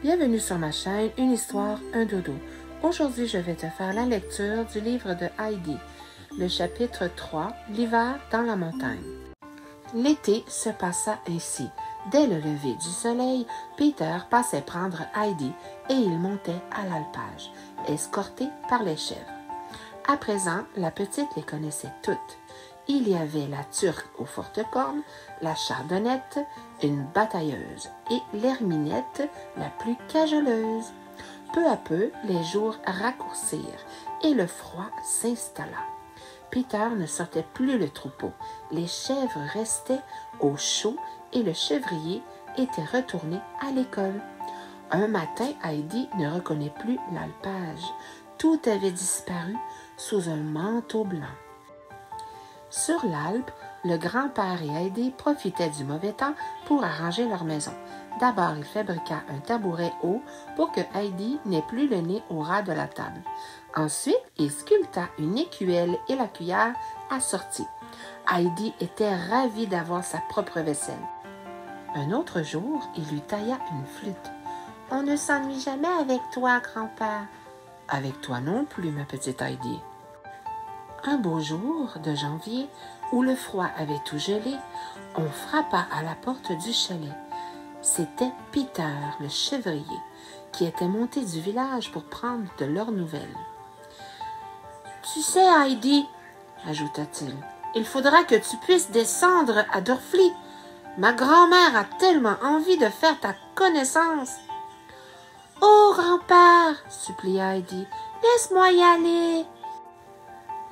Bienvenue sur ma chaîne Une histoire, un dodo. Aujourd'hui, je vais te faire la lecture du livre de Heidi, le chapitre 3, L'hiver dans la montagne. L'été se passa ainsi. Dès le lever du soleil, Peter passait prendre Heidi et il montait à l'alpage, escorté par les chèvres. À présent, la petite les connaissait toutes. Il y avait la turque aux fortes cornes, la chardonnette, une batailleuse et l'herminette la plus cajoleuse. Peu à peu, les jours raccourcirent et le froid s'installa. Peter ne sortait plus le troupeau. Les chèvres restaient au chaud et le chèvrier était retourné à l'école. Un matin, Heidi ne reconnaît plus l'alpage. Tout avait disparu sous un manteau blanc. Sur l'Alpe, le grand-père et Heidi profitaient du mauvais temps pour arranger leur maison. D'abord, il fabriqua un tabouret haut pour que Heidi n'ait plus le nez au ras de la table. Ensuite, il sculpta une écuelle et la cuillère assortie. Heidi était ravie d'avoir sa propre vaisselle. Un autre jour, il lui tailla une flûte. « On ne s'ennuie jamais avec toi, grand-père. »« Avec toi non plus, ma petite Heidi. » Un beau jour de janvier, où le froid avait tout gelé, on frappa à la porte du chalet. C'était Peter, le chèvrier, qui était monté du village pour prendre de leurs nouvelles. « Tu sais, Heidi, ajouta-t-il, il faudra que tu puisses descendre à Drfli. Ma grand-mère a tellement envie de faire ta connaissance. »« Oh, grand-père, supplia Heidi, laisse-moi y aller. »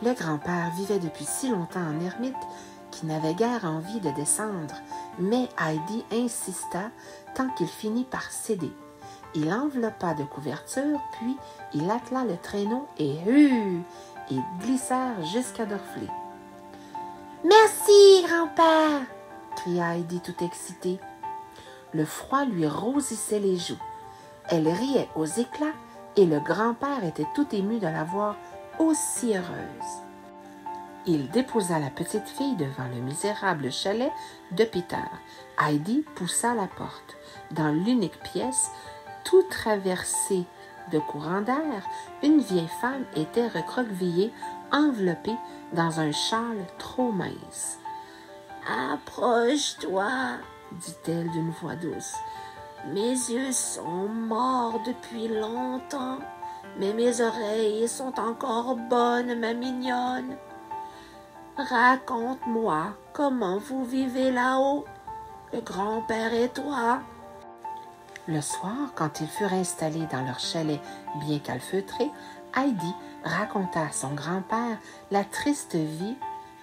Le grand-père vivait depuis si longtemps en ermite qu'il n'avait guère envie de descendre, mais Heidi insista tant qu'il finit par céder. Il enveloppa de couverture, puis il attela le traîneau et ils glissèrent jusqu'à Drfli. « Merci, grand-père !» cria Heidi tout excitée. Le froid lui rosissait les joues. Elle riait aux éclats et le grand-père était tout ému de la voir aussi heureuse. Il déposa la petite fille devant le misérable chalet de Peter. Heidi poussa la porte. Dans l'unique pièce, tout traversée de courants d'air, une vieille femme était recroquevillée, enveloppée dans un châle trop mince. « Approche-toi, dit-elle d'une voix douce. Mes yeux sont morts depuis longtemps. Mais mes oreilles sont encore bonnes, ma mignonne. Raconte-moi comment vous vivez là-haut, le grand-père et toi. » Le soir, quand ils furent installés dans leur chalet bien calfeutré, Heidi raconta à son grand-père la triste vie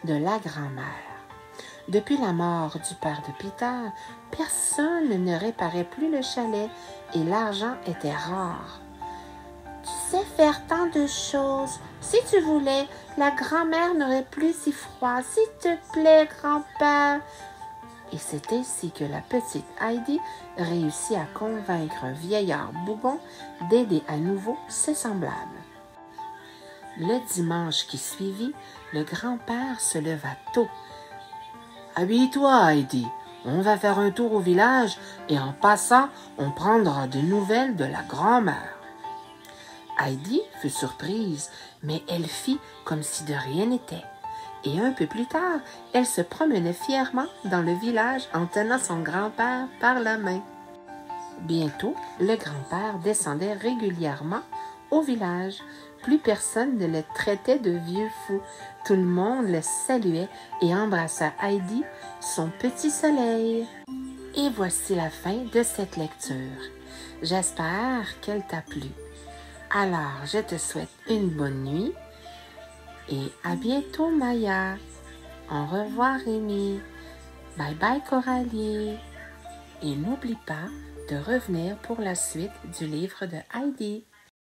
de la grand-mère. Depuis la mort du père de Peter, personne ne réparait plus le chalet et l'argent était rare. « Tu sais faire tant de choses. Si tu voulais, la grand-mère n'aurait plus si froid. S'il te plaît, grand-père. » Et c'est ainsi que la petite Heidi réussit à convaincre un vieillard bougon d'aider à nouveau ses semblables. Le dimanche qui suivit, le grand-père se leva tôt. « Habille-toi, Heidi. On va faire un tour au village et en passant, on prendra des nouvelles de la grand-mère. » Heidi fut surprise, mais elle fit comme si de rien n'était. Et un peu plus tard, elle se promenait fièrement dans le village en tenant son grand-père par la main. Bientôt, le grand-père descendait régulièrement au village. Plus personne ne le traitait de vieux fou. Tout le monde le saluait et embrassa Heidi, son petit soleil. Et voici la fin de cette lecture. J'espère qu'elle t'a plu. Alors, je te souhaite une bonne nuit et à bientôt, Maya. Au revoir, Rémi. Bye bye, Coralie. Et n'oublie pas de revenir pour la suite du livre de Heidi.